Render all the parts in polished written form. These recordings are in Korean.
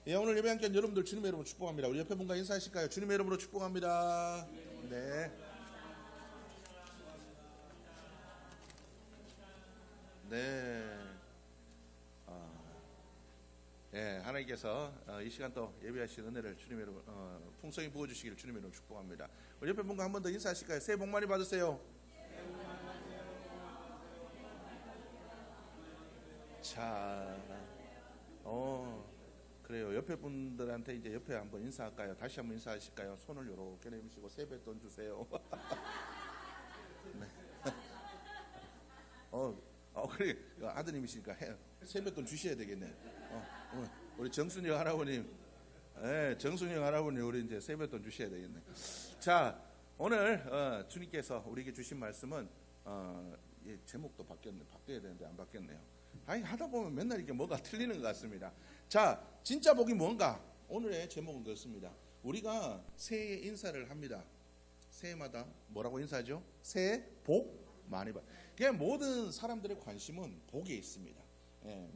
예, 오늘 예배 함께한 여러분들 주님의 이름으로 축복합니다. 우리 옆에 분과 인사하실까요? 주님의 이름으로 축복합니다. 네. 네. 예, 하나님께서 이 시간 또 예배하신 은혜를 주님의 이름으로 풍성히 부어주시기를 주님의 이름으로 축복합니다. 우리 옆에 분과 한 번 더 인사하실까요? 새해 복 많이 받으세요. 자, 그래요. 옆에 분들한테 이제 옆에 한번 인사할까요? 다시 한번 인사하실까요? 손을 이렇게 내미시고 세뱃돈 주세요. 네. 그래. 아드님이시니까 세뱃돈 주셔야 되겠네. 우리 정순이 할아버님, 정순이 할아버님, 우리 이제 세뱃돈 주셔야 되겠네. 자, 오늘 주님께서 우리에게 주신 말씀은 제목도 바뀌어야 되는데 안 바뀌었네요. 아니, 하다 보면 맨날 이게 뭐가 틀리는 것 같습니다. 자, 진짜 복이 뭔가? 오늘의 제목은 그렇습니다. 우리가 새해 인사를 합니다. 새해마다 뭐라고 인사하죠? 새해 복 많이 받. 그냥 모든 사람들의 관심은 복에 있습니다.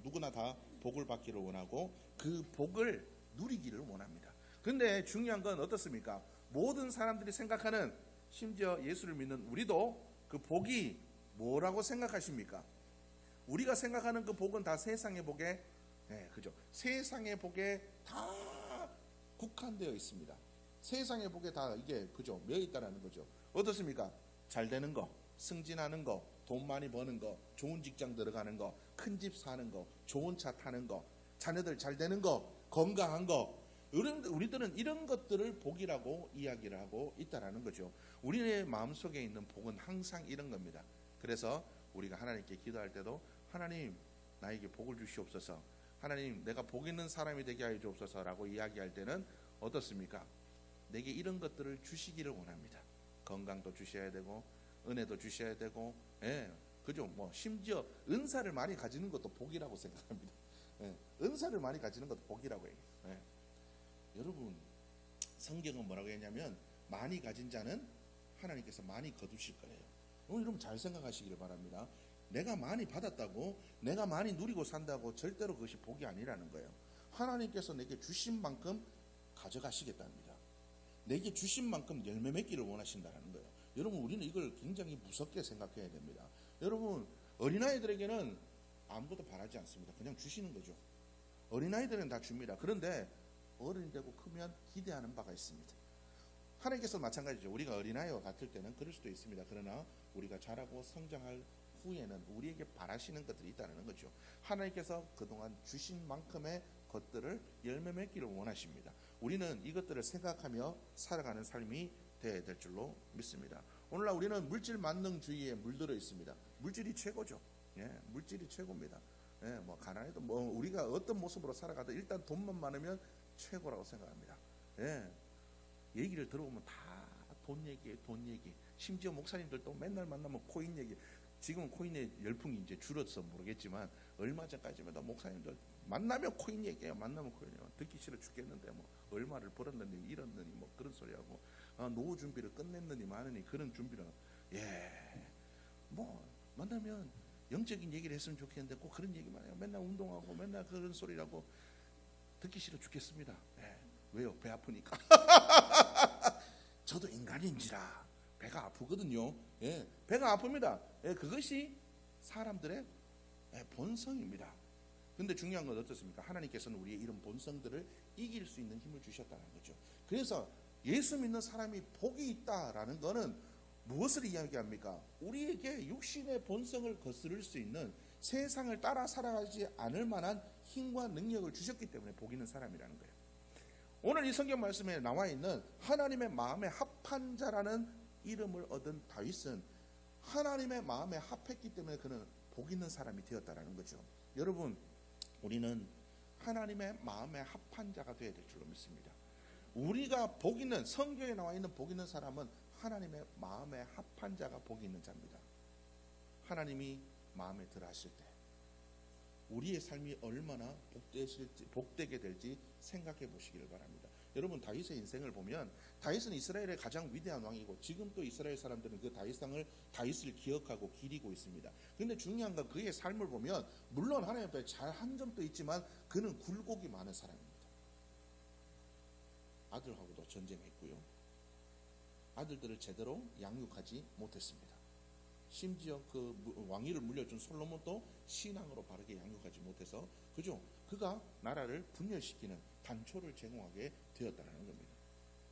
누구나 다 복을 받기를 원하고 그 복을 누리기를 원합니다. 근데 중요한 건 어떻습니까? 모든 사람들이 생각하는, 심지어 예수를 믿는 우리도 그 복이 뭐라고 생각하십니까? 우리가 생각하는 그 복은 다 세상의 복에, 그죠? 세상의 복에 다 국한되어 있습니다. 세상의 복에 다 이게, 그죠? 매여 있다라는 거죠. 어떻습니까? 잘 되는 거, 승진하는 거, 돈 많이 버는 거, 좋은 직장 들어가는 거, 큰 집 사는 거, 좋은 차 타는 거, 자녀들 잘 되는 거, 건강한 거, 우리들은 이런 것들을 복이라고 이야기를 하고 있다라는 거죠. 우리의 마음속에 있는 복은 항상 이런 겁니다. 그래서 우리가 하나님께 기도할 때도 하나님 나에게 복을 주시옵소서, 하나님 내가 복 있는 사람이 되게 하여 주옵소서라고 이야기할 때는 어떻습니까? 내게 이런 것들을 주시기를 원합니다. 건강도 주셔야 되고 은혜도 주셔야 되고, 그죠? 뭐 심지어 은사를 많이 가지는 것도 복이라고 생각합니다. 은사를 많이 가지는 것도 복이라고 해요. 여러분, 성경은 뭐라고 했냐면 많이 가진 자는 하나님께서 많이 거두실 거예요. 여러분 잘 생각하시기를 바랍니다. 내가 많이 받았다고, 내가 많이 누리고 산다고 절대로 그것이 복이 아니라는 거예요. 하나님께서 내게 주신 만큼 가져가시겠답니다. 내게 주신 만큼 열매 맺기를 원하신다는 거예요. 여러분, 우리는 이걸 굉장히 무섭게 생각해야 됩니다. 여러분, 어린아이들에게는 아무것도 바라지 않습니다. 그냥 주시는 거죠. 어린아이들은 다 줍니다. 그런데 어른이 되고 크면 기대하는 바가 있습니다. 하나님께서 마찬가지죠. 우리가 어린아이와 같을 때는 그럴 수도 있습니다. 그러나 우리가 자라고 성장할 후에는 우리에게 바라시는 것들이 있다는 거죠. 하나님께서 그동안 주신 만큼의 것들을 열매 맺기를 원하십니다. 우리는 이것들을 생각하며 살아가는 삶이 되어야 될 줄로 믿습니다. 오늘날 우리는 물질 만능주의에 물들어 있습니다. 물질이 최고죠. 물질이 최고입니다. 뭐 가난해도 뭐 우리가 어떤 모습으로 살아가도 일단 돈만 많으면 최고라고 생각합니다. 얘기를 들어보면 다 돈 얘기예요, 돈 얘기. 심지어 목사님들도 맨날 만나면 코인 얘기. 지금은 코인의 열풍이 이제 줄어서 모르겠지만 얼마 전까지만 해도 목사님들 만나면 코인 얘기해요. 만나면 코인 얘기해요. 듣기 싫어 죽겠는데 뭐 얼마를 벌었느니 잃었느니 뭐 그런 소리하고, 노후 준비를 끝냈느니 마느니 그런 준비를, 뭐 만나면 영적인 얘기를 했으면 좋겠는데 꼭 그런 얘기만 해요. 맨날 운동하고 맨날 그런 소리라고 듣기 싫어 죽겠습니다. 왜요? 배 아프니까. 저도 인간인지라 배가 아프거든요. 배가 아픕니다. 그것이 사람들의 본성입니다. 근데 중요한 건 어떻습니까? 하나님께서는 우리의 이런 본성들을 이길 수 있는 힘을 주셨다는 거죠. 그래서 예수 믿는 사람이 복이 있다라는 거는 무엇을 이야기합니까? 우리에게 육신의 본성을 거스를 수 있는, 세상을 따라 살아가지 않을 만한 힘과 능력을 주셨기 때문에 복 있는 사람이라는 거예요. 오늘 이 성경 말씀에 나와 있는 하나님의 마음에 합한 자라는 이름을 얻은 다윗은 하나님의 마음에 합했기 때문에 그는 복 있는 사람이 되었다라는 거죠. 여러분, 우리는 하나님의 마음에 합한 자가 되어야 될 줄로 믿습니다. 우리가 복 있는, 성경에 나와 있는 복 있는 사람은 하나님의 마음에 합한 자가 복 있는 자입니다. 하나님이 마음에 들어 하실 때 우리의 삶이 얼마나 복되게 될지 생각해 보시기를 바랍니다. 여러분, 다윗의 인생을 보면 다윗은 이스라엘의 가장 위대한 왕이고 지금 또 이스라엘 사람들은 그 다윗을 기억하고 기리고 있습니다. 그런데 중요한 건 그의 삶을 보면 물론 하나님 앞에 잘한 점도 있지만 그는 굴곡이 많은 사람입니다. 아들하고도 전쟁했고요. 아들들을 제대로 양육하지 못했습니다. 심지어 그 왕위를 물려준 솔로몬도 신앙으로 바르게 양육하지 못해서 그죠? 그가 나라를 분열시키는 단초를 제공하게 되었다는 겁니다.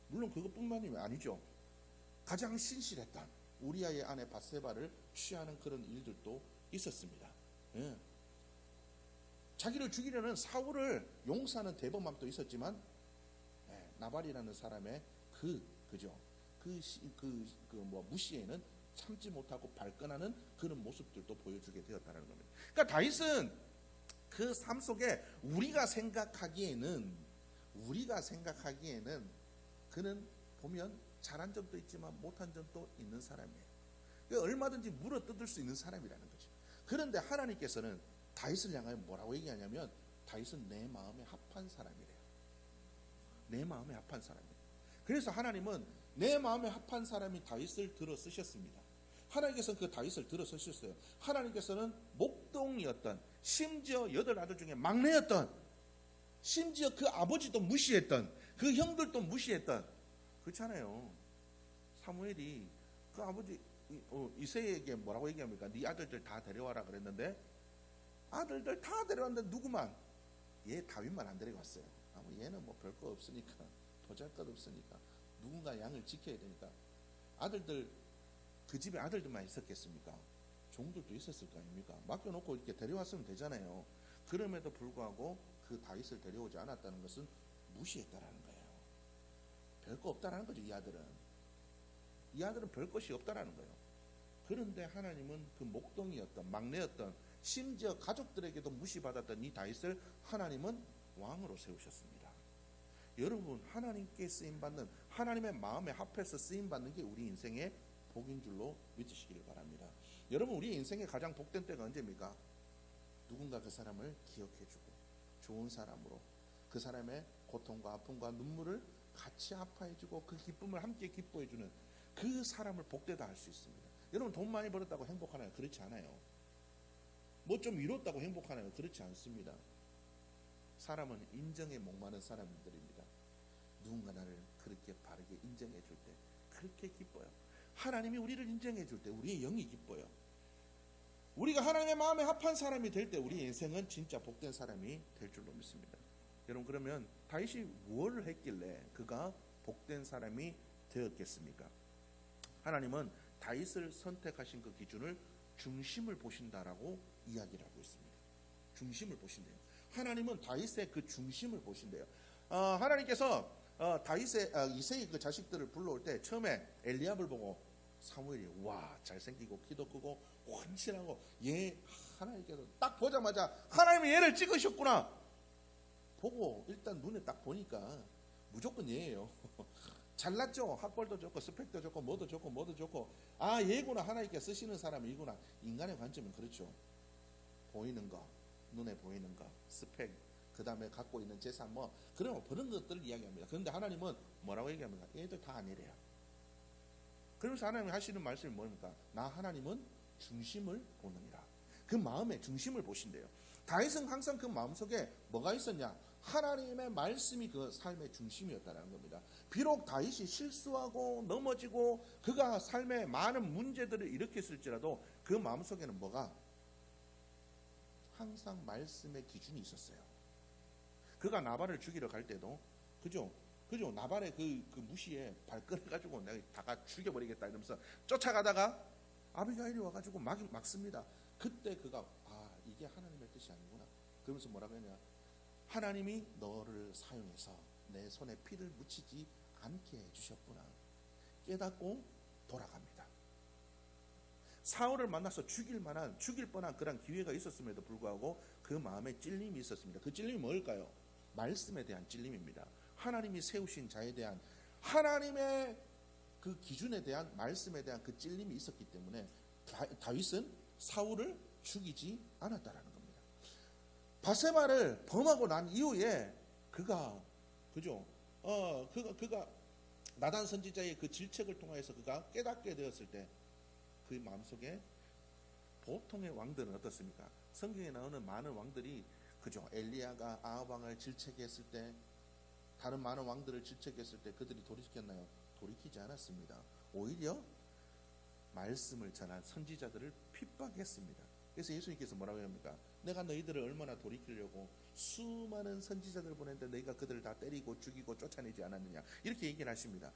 물론 그것뿐만이 아니죠. 가장 신실했던 우리아의 아내 밧세바를 취하는 그런 일들도 있었습니다. 예. 자기를 죽이려는 사울을 용서하는 대범함도 있었지만 나발이라는 사람의 무시에는 참지 못하고 발끈하는 그런 모습들도 보여주게 되었다는 겁니다. 그러니까 다윗은 그 삶 속에 우리가 생각하기에는 그는 보면 잘한 점도 있지만 못한 점도 있는 사람이에요. 그러니까 얼마든지 물어뜯을 수 있는 사람이라는 거죠. 그런데 하나님께서는 다윗을 향하여 뭐라고 얘기하냐면 다윗은 내 마음에 합한 사람이래요. 내 마음에 합한 사람이에요. 그래서 하나님은 내 마음에 합한 사람이 다윗을 들어 쓰셨습니다. 하나님께서는 그 다윗을 들어 쓰셨어요. 하나님께서는 목동이었던, 심지어 8아들 중에 막내였던, 심지어 그 아버지도 무시했던, 그 형들도 무시했던, 그렇잖아요. 사무엘이 그 아버지 이새에게 뭐라고 얘기합니까? 네 아들들 다 데려와라 그랬는데 아들들 다 데려왔는데 누구만? 얘 다윗만 안 데려갔어요. 얘는 뭐 별거 없으니까, 보잘것 없으니까, 누군가 양을 지켜야 되니까. 아들들, 그 집에 아들들만 있었겠습니까? 종들도 있었을 거 아닙니까? 맡겨놓고 이렇게 데려왔으면 되잖아요. 그럼에도 불구하고 그 다윗을 데려오지 않았다는 것은 무시했다라는 거예요. 별거 없다라는 거죠. 이 아들은 별 것이 없다라는 거예요. 그런데 하나님은 그 목동이었던, 막내였던, 심지어 가족들에게도 무시받았던 이 다윗을 하나님은 왕으로 세우셨습니다. 여러분, 하나님께 쓰임받는, 하나님의 마음에 합해서 쓰임받는 게 우리 인생의 복인 줄로 믿으시길 바랍니다. 여러분, 우리 인생의 가장 복된 때가 언제입니까? 누군가 그 사람을 기억해주고 좋은 사람으로 그 사람의 고통과 아픔과 눈물을 같이 아파해주고 그 기쁨을 함께 기뻐해주는 그 사람을 복되다 할 수 있습니다. 여러분, 돈 많이 벌었다고 행복하나요? 그렇지 않아요. 뭐 좀 이뤘다고 행복하나요? 그렇지 않습니다. 사람은 인정에 목마른 사람들입니다. 누군가 나를 그렇게 바르게 인정해 줄 때 그렇게 기뻐요. 하나님이 우리를 인정해 줄 때 우리의 영이 기뻐요. 우리가 하나님의 마음에 합한 사람이 될 때 우리 인생은 진짜 복된 사람이 될 줄로 믿습니다. 여러분, 그러면 다윗이 무엇을 했길래 그가 복된 사람이 되었겠습니까? 하나님은 다윗을 선택하신 그 기준을 중심을 보신다라고 이야기를 하고 있습니다. 중심을 보신대요. 하나님은 다윗의 그 중심을 보신대요. 하나님께서 이새의 그 자식들을 불러올 때 처음에 엘리압을 보고 사무엘이 와, 잘생기고 키도 크고 헌신하고 얘 하나님께서 딱 보자마자 하나님이 얘를 찍으셨구나 보고 일단 눈에 딱 보니까 무조건 얘예요. 잘났죠. 학벌도 좋고 스펙도 좋고 뭐도 좋고 얘구나. 하나님께 쓰시는 사람이 이구나. 인간의 관점은 그렇죠. 보이는 거, 눈에 보이는 거, 스펙, 그 다음에 갖고 있는 재산 그런 것들을 이야기합니다. 그런데 하나님은 뭐라고 얘기합니까? 얘들 다 아니래요. 그러면서 하나님이 하시는 말씀이 뭡니까? 나 하나님은 중심을 보느니라. 그 마음의 중심을 보신대요. 다윗은 항상 그 마음속에 뭐가 있었냐? 하나님의 말씀이 그 삶의 중심이었다는 겁니다. 비록 다윗이 실수하고 넘어지고 그가 삶에 많은 문제들을 일으켰을지라도 그 마음속에는 뭐가? 항상 말씀의 기준이 있었어요. 그가 나발을 죽이러 갈 때도 그죠? 나발의 그 무시에 발끈해가지고 내가 다가 죽여버리겠다 이러면서 쫓아가다가 아비가일이 와가지고 막습니다. 그때 그가 이게 하나님의 뜻이 아니구나. 그러면서 뭐라고 했냐? 하나님이 너를 사용해서 내 손에 피를 묻히지 않게 해주셨구나. 깨닫고 돌아갑니다. 사울을 만나서 죽일 뻔한 그런 기회가 있었음에도 불구하고 그 마음에 찔림이 있었습니다. 그 찔림이 뭘까요? 말씀에 대한 찔림입니다. 하나님이 세우신 자에 대한 하나님의 그 기준에 대한 말씀에 대한 그 찔림이 있었기 때문에 다윗은 사울을 죽이지 않았다라는 겁니다. 밧세바를 범하고 난 이후에 그가 나단 선지자의 그 질책을 통해서 그가 깨닫게 되었을 때 그 마음속에 보통의 왕들은 어떻습니까? 성경에 나오는 많은 왕들이 엘리야가 아합 왕을 질책했을 때 다른 많은 왕들을 질책했을 때 그들이 돌이켰나요? 돌이키지 않았습니다. 오히려 말씀을 전한 선지자들을 핍박했습니다. 그래서 예수님께서 뭐라고 합니까? 내가 너희들을 얼마나 돌이키려고 수많은 선지자들을 보냈는데 너희가 그들을 다 때리고 죽이고 쫓아내지 않았느냐, 이렇게 얘기를 하십니다.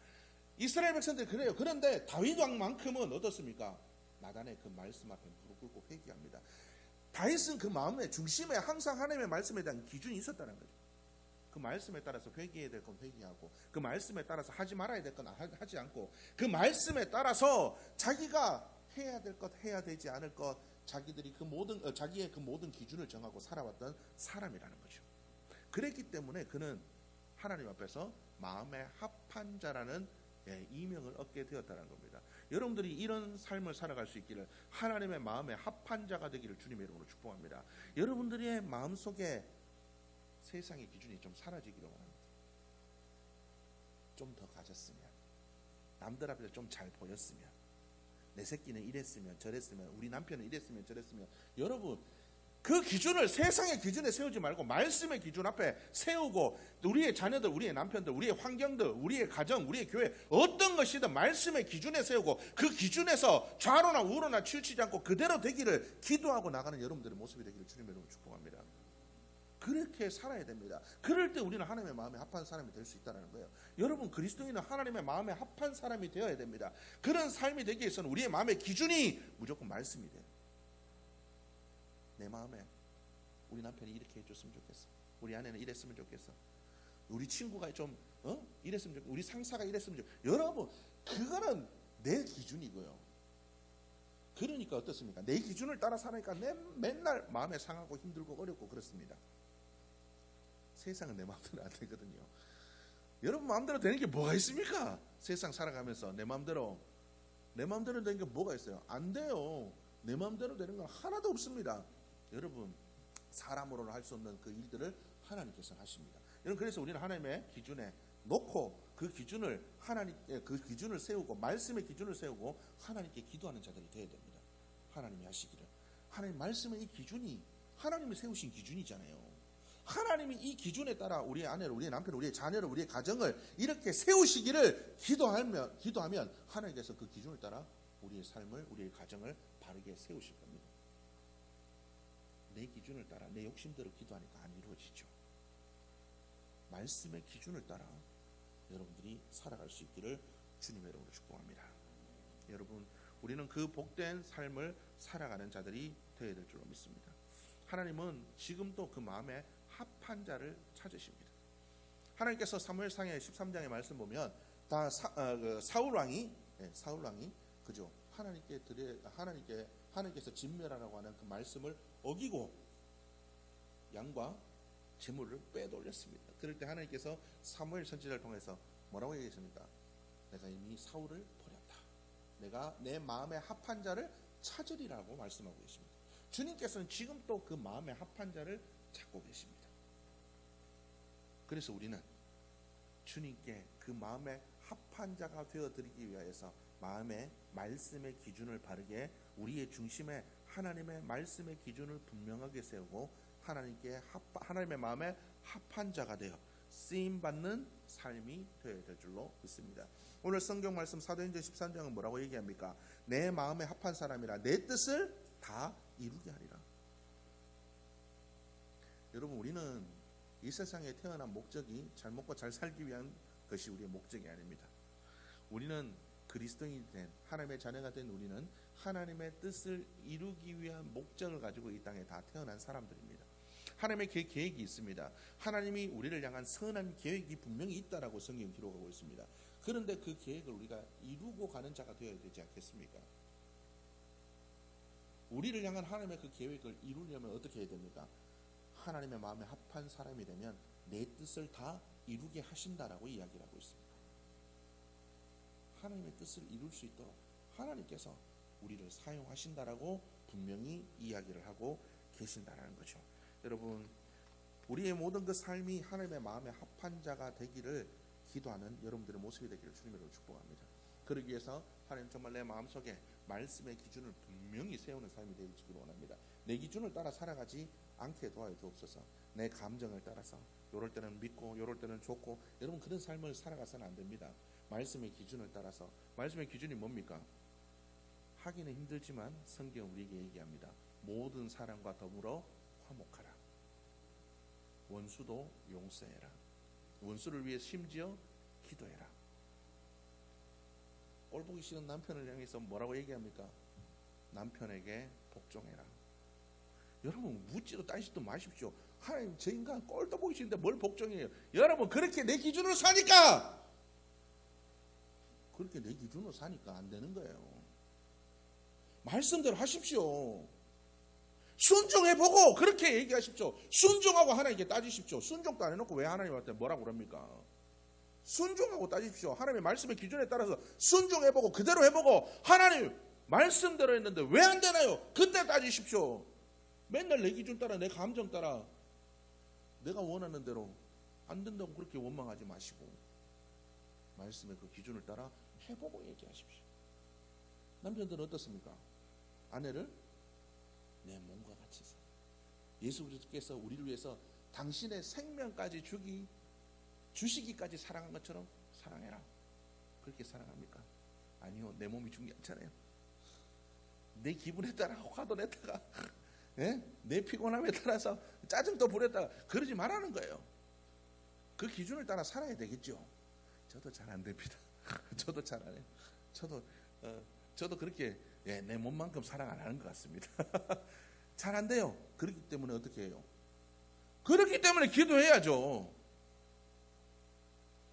이스라엘 백성들 그래요. 그런데 다윗 왕만큼은 어떻습니까? 나단의 그 말씀 앞에 무릎 꿇고 회개합니다. 다윗은 그 마음의 중심에 항상 하나님의 말씀에 대한 기준이 있었다는 거죠. 그 말씀에 따라서 회개해야 될 건 회개하고, 그 말씀에 따라서 하지 말아야 될 건 하지 않고, 그 말씀에 따라서 자기가 해야 될 것, 해야 되지 않을 것, 자기들이 그 모든 자기의 그 모든 기준을 정하고 살아왔던 사람이라는 거죠. 그랬기 때문에 그는 하나님 앞에서 마음에 합한 자라는 이명을 얻게 되었다는 겁니다. 여러분들이 이런 삶을 살아갈 수 있기를, 하나님의 마음에 합한 자가 되기를 주님의 이름으로 축복합니다. 여러분들의 마음속에 세상의 기준이 좀 사라지기를 원합니다. 좀 더 가졌으면, 남들 앞에서 좀 잘 보였으면, 내 새끼는 이랬으면 저랬으면, 우리 남편은 이랬으면 저랬으면. 여러분, 그 기준을 세상의 기준에 세우지 말고 말씀의 기준 앞에 세우고, 우리의 자녀들, 우리의 남편들, 우리의 환경들, 우리의 가정, 우리의 교회, 어떤 것이든 말씀의 기준에 세우고 그 기준에서 좌로나 우로나 치우치지 않고 그대로 되기를 기도하고 나가는 여러분들의 모습이 되기를 주님의 이름으로 축복합니다. 그렇게 살아야 됩니다. 그럴 때 우리는 하나님의 마음에 합한 사람이 될 수 있다는 거예요. 여러분, 그리스도인은 하나님의 마음에 합한 사람이 되어야 됩니다. 그런 삶이 되기 위해서는 우리의 마음의 기준이 무조건 말씀이 돼요. 내 마음에 우리 남편이 이렇게 해줬으면 좋겠어, 우리 아내는 이랬으면 좋겠어, 우리 친구가 좀 이랬으면 좋겠어, 우리 상사가 이랬으면 좋겠어. 여러분, 그거는 내 기준이고요. 그러니까 어떻습니까? 내 기준을 따라 살아니까 맨날 마음에 상하고 힘들고 어렵고 그렇습니다. 세상은 내 마음대로 안 되거든요. 여러분 마음대로 되는 게 뭐가 있습니까? 세상 살아가면서 내 마음대로 되는 게 뭐가 있어요? 안 돼요. 내 마음대로 되는 건 하나도 없습니다. 여러분, 사람으로는 할 수 없는 그 일들을 하나님께서 하십니다. 여러분, 그래서 우리는 하나님의 기준에 놓고 그 기준을 세우고 말씀의 기준을 세우고 하나님께 기도하는 자들이 되어야 됩니다. 하나님이 하시기를, 하나님 말씀의 이 기준이 하나님이 세우신 기준이잖아요. 하나님이 이 기준에 따라 우리의 아내를, 우리의 남편을, 우리의 자녀를, 우리의 가정을 이렇게 세우시기를 기도하면 하나님께서 그 기준을 따라 우리의 삶을, 우리의 가정을 바르게 세우실 겁니다. 내 기준을 따라 내 욕심대로 기도하니까 안 이루어지죠. 말씀의 기준을 따라 여러분들이 살아갈 수 있기를 주님의 이름으로 축복합니다. 여러분, 우리는 그 복된 삶을 살아가는 자들이 되어야 될 줄로 믿습니다. 하나님은 지금도 그 마음에 합한 자를 찾으십니다. 하나님께서 사무엘상의 13장의 말씀 보면 다 사울 왕이 그죠? 하나님께서 진멸하라고 하는 그 말씀을 어기고 양과 재물을 빼돌렸습니다. 그럴 때 하나님께서 사무엘 선지자를 통해서 뭐라고 얘기했습니까? 내가 이미 사울을 버렸다. 내가 내 마음에 합한 자를 찾으리라고 말씀하고 계십니다. 주님께서는 지금 또 그 마음에 합한 자를 찾고 계십니다. 그래서 우리는 주님께 그 마음에 합한 자가 되어드리기 위하여서 마음의 말씀의 기준을 바르게, 우리의 중심에 하나님의 말씀의 기준을 분명하게 세우고 하나님의 마음에 합한 자가 되어 쓰임받는 삶이 되어야 될 줄로 믿습니다. 오늘 성경 말씀 사도행전 13장은 뭐라고 얘기합니까? 내 마음에 합한 사람이라 내 뜻을 다 이루게 하리라. 여러분, 우리는 이 세상에 태어난 목적이 잘 먹고 잘 살기 위한 것이 우리의 목적이 아닙니다. 우리는 그리스도인이 된 하나님의 자녀가 된 우리는 하나님의 뜻을 이루기 위한 목적을 가지고 이 땅에 다 태어난 사람들입니다. 하나님의 계획이 있습니다. 하나님이 우리를 향한 선한 계획이 분명히 있다라고 성경이 기록하고 있습니다. 그런데 그 계획을 우리가 이루고 가는 자가 되어야 되지 않겠습니까? 우리를 향한 하나님의 그 계획을 이루려면 어떻게 해야 됩니까? 하나님의 마음에 합한 사람이 되면 내 뜻을 다 이루게 하신다라고 이야기를 하고 있습니다. 하나님의 뜻을 이룰 수 있도록 하나님께서 우리를 사용하신다라고 분명히 이야기를 하고 계신다라는 거죠. 여러분, 우리의 모든 그 삶이 하나님의 마음에 합한 자가 되기를 기도하는 여러분들의 모습이 되기를 주님으로 축복합니다. 그러기 위해서 하나님, 정말 내 마음속에 말씀의 기준을 분명히 세우는 삶이 되기를 원합니다. 내 기준을 따라 살아가지 않게 도와주옵소서. 내 감정을 따라서, 요럴 때는 믿고 요럴 때는 줬고, 여러분 그런 삶을 살아가서는 안 됩니다. 말씀의 기준을 따라서. 말씀의 기준이 뭡니까? 하기는 힘들지만 성경 우리에게 얘기합니다. 모든 사람과 더불어 화목하라. 원수도 용서해라. 원수를 위해 심지어 기도해라. 꼴 보기 싫은 남편을 향해서 뭐라고 얘기합니까? 남편에게 복종해라. 여러분 묻지도 따지지도 마십시오. 하나님, 저 인간 꼴도 보기 싫은데 뭘 복종해요? 여러분 그렇게 내 기준으로 사니까, 그렇게 내 기준으로 사니까 안 되는 거예요. 말씀대로 하십시오. 순종해보고 그렇게 얘기하십시오. 순종하고 하나님께 따지십시오. 순종도 안 해놓고 왜 하나님한테 뭐라고 그럽니까? 순종하고 따지십시오. 하나님의 말씀의 기준에 따라서 순종해보고 그대로 해보고, 하나님 말씀대로 했는데 왜 안 되나요? 그때 따지십시오. 맨날 내 기준 따라, 내 감정 따라, 내가 원하는 대로 안 된다고 그렇게 원망하지 마시고 말씀의 그 기준을 따라 해보고 얘기하십시오. 남편들은 어떻습니까? 아내를 내 몸과 같이 사. 예수 그리스도께서 우리를 위해서 당신의 생명까지 주시기까지 사랑한 것처럼 사랑해라. 그렇게 사랑합니까? 아니요, 내 몸이 중요하잖아요. 내 기분에 따라 화도 냈다가 내 피곤함에 따라서 짜증도 부렸다가 그러지 말라는 거예요. 그 기준을 따라 살아야 되겠죠. 저도 잘 안 됩니다. 저도 잘 안 해요. 저도 그렇게 내 몸만큼 사랑 안 하는 것 같습니다. 잘 안 돼요. 그렇기 때문에 어떻게 해요? 그렇기 때문에 기도해야죠.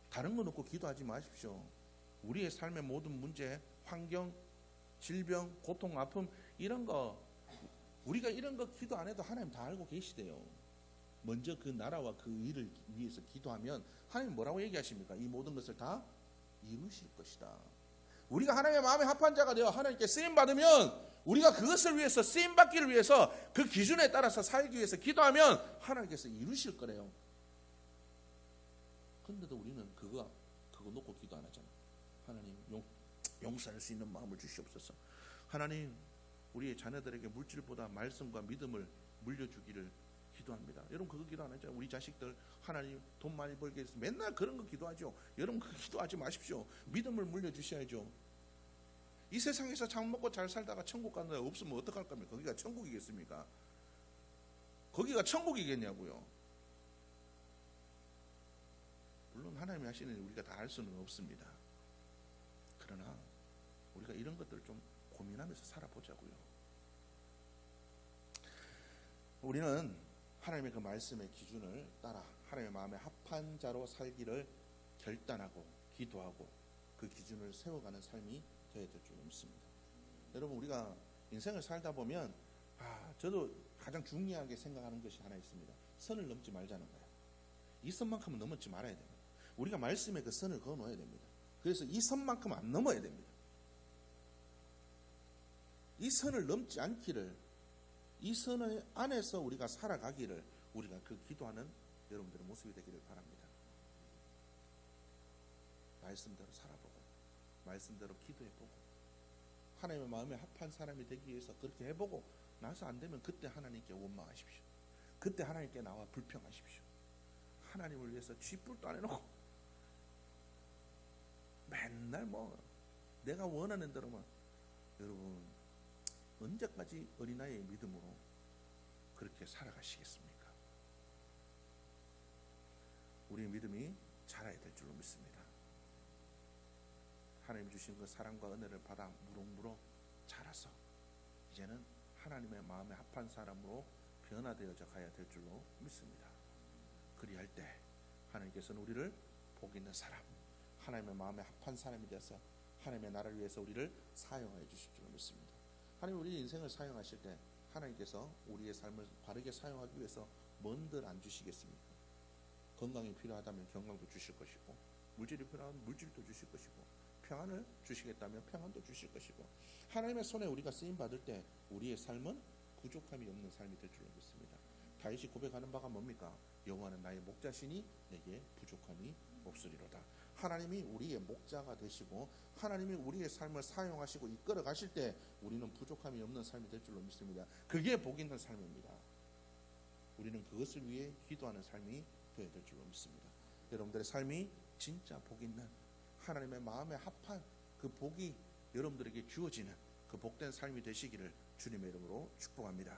다른 거 놓고 기도하지 마십시오. 우리의 삶의 모든 문제, 환경, 질병, 고통, 아픔, 이런 거, 우리가 이런 거 기도 안 해도 하나님 다 알고 계시대요. 먼저 그 나라와 그 일을 위해서 기도하면 하나님 뭐라고 얘기하십니까? 이 모든 것을 다 이루실 것이다. 우리가 하나님의 마음에 합한 자가 되어 하나님께 쓰임 받으면, 우리가 그것을 위해서, 쓰임 받기를 위해서 그 기준에 따라서 살기 위해서 기도하면 하나님께서 이루실 거래요. 그런데도 우리는 그거 놓고 기도 안 하잖아. 하나님 용서할 수 있는 마음을 주시옵소서. 하나님, 우리의 자녀들에게 물질보다 말씀과 믿음을 물려주기를 기도합니다. 여러분 그거 기도 안 하죠? 우리 자식들 하나님 돈 많이 벌게 해서 맨날 그런 거 기도하죠. 여러분 그거 기도하지 마십시오. 믿음을 물려주셔야죠. 이 세상에서 잘 먹고 잘 살다가 천국 가는 데 없으면 어떡할 겁니까? 거기가 천국이겠습니까? 거기가 천국이겠냐고요. 물론 하나님이 하시는 일 우리가 다 알 수는 없습니다. 그러나 우리가 이런 것들을 좀 고민하면서 살아보자고요. 우리는 하나님의 그 말씀의 기준을 따라 하나님의 마음에 합한 자로 살기를 결단하고 기도하고 그 기준을 세워가는 삶이 되어야 될 줄 믿습니다. 여러분 우리가 인생을 살다 보면 저도 가장 중요하게 생각하는 것이 하나 있습니다. 선을 넘지 말자는 거예요. 이 선만큼은 넘지 말아야 됩니다. 우리가 말씀에 그 선을 그어 놓아야 됩니다. 그래서 이 선만큼 안 넘어야 됩니다. 이 선을 넘지 않기를, 이 선 안에서 우리가 살아가기를, 우리가 그 기도하는 여러분들의 모습이 되기를 바랍니다. 말씀대로 살아보고 말씀대로 기도해보고 하나님의 마음에 합한 사람이 되기 위해서 그렇게 해보고 나서 안 되면 그때 하나님께 원망하십시오. 그때 하나님께 나와 불평하십시오. 하나님을 위해서 쥐뿔도 안 해놓고 맨날 내가 원하는 대로만. 여러분 언제까지 어린아이의 믿음으로 그렇게 살아가시겠습니까? 우리의 믿음이 자라야 될 줄로 믿습니다. 하나님 주신 그 사랑과 은혜를 받아 무럭무럭 자라서 이제는 하나님의 마음에 합한 사람으로 변화되어져 가야 될 줄로 믿습니다. 그리할 때 하나님께서는 우리를 복 있는 사람, 하나님의 마음에 합한 사람이 되어서 하나님의 나라를 위해서 우리를 사용하여 주실 줄로 믿습니다. 하나님 우리 인생을 사용하실 때 하나님께서 우리의 삶을 바르게 사용하기 위해서 뭔들 안 주시겠습니까? 건강이 필요하다면 건강도 주실 것이고, 물질이 필요하면 물질도 주실 것이고, 평안을 주시겠다면 평안도 주실 것이고, 하나님의 손에 우리가 쓰임 받을 때 우리의 삶은 부족함이 없는 삶이 될 줄로 믿습니다. 다윗이 고백하는 바가 뭡니까? 여호와는 나의 목자시니 내게 부족함이 없으리로다. 하나님이 우리의 목자가 되시고 하나님이 우리의 삶을 사용하시고 이끌어 가실 때 우리는 부족함이 없는 삶이 될 줄로 믿습니다. 그게 복 있는 삶입니다. 우리는 그것을 위해 기도하는 삶이 발표해야 될 줄로 믿습니다. 여러분들의 삶이 진짜 복 있는 하나님의 마음에 합한 그 복이 여러분들에게 주어지는 그 복된 삶이 되시기를 주님의 이름으로 축복합니다.